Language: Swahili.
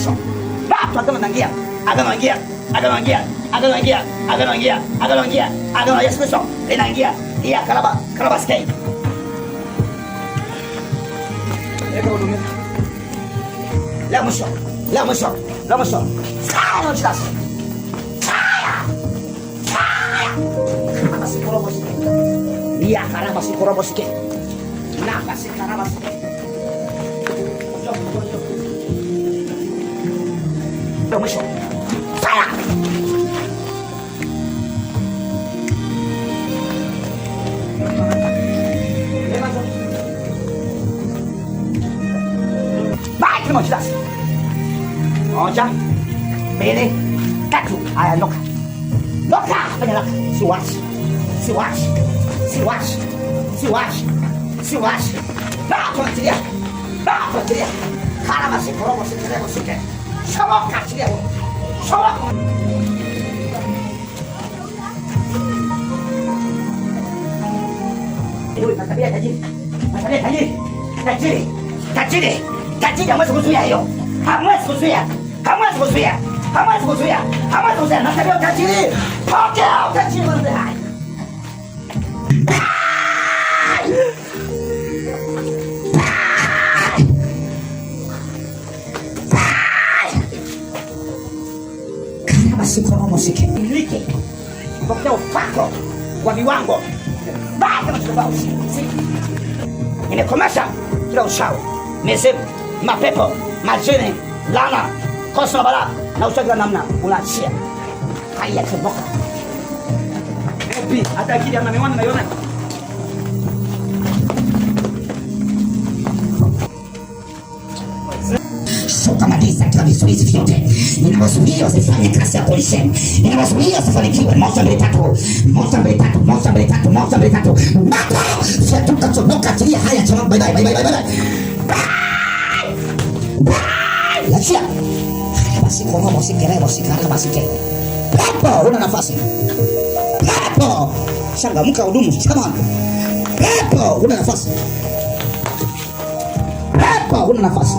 mwisho. Watu agano naingia. Agano naingia. Agano naingia. Agano naingia. Agano naingia. Agano naingia. Agano la Yesu Kristo linaingia. Ya karaba skei. La mwisho. La mwisho. La mwisho. Fire Jesus. Fire. Fire. Ya karaba sikorobo sike. Na basi karaba sike. La mwisho. Fire. Baik, terima kasih. Moja, mbili, tatu. Haya, noka. Noka, fanya noka. Siwachi. Siwachi. Siwachi. Siwachi. Siwachi. Tunachilia. Tunachilia. Kala basi korobo sikirebo sike. Shomoka chilia. Shomoka. Hiyo tabia tajiri. Tabia tajiri. Tajiri. Tajiri. Tajiri hamwezi kuzuia hiyo. Hamwezi kuzuia. Hamwezi kuzuia. Hamwezi kuzuia. Hamwezi kuzuia. Na tabia tajiri. Pokea tajiri wote hai. Kama sikono muziki. Miliki. Pokea upako wa viwango. Bado tunabao si. Nimekomesha kila ushauri, mizimu, mapepo, majini, laana, kosa na balaa na uchawi wa namna unaachia. Haya kiboka. Epi hata akili ama miwani naiona. Shuka madisa kila vizuizi vyote. Ninawazuia wasifanye kazi ya polisi. Ninawazuia wasifanikiwe. Moja mbili tatu. Moja mbili tatu. Moja mbili tatu. Moja mbili tatu. Mapo! Fyatuka chomoka achilia haya chama. Bye bye bye bye bye. Bye! Achia. Basi kono msikere msikara basike. Pepo una nafasi. Pepo! Changamka hudumu. Come on. Pepo una nafasi. Pepo una nafasi.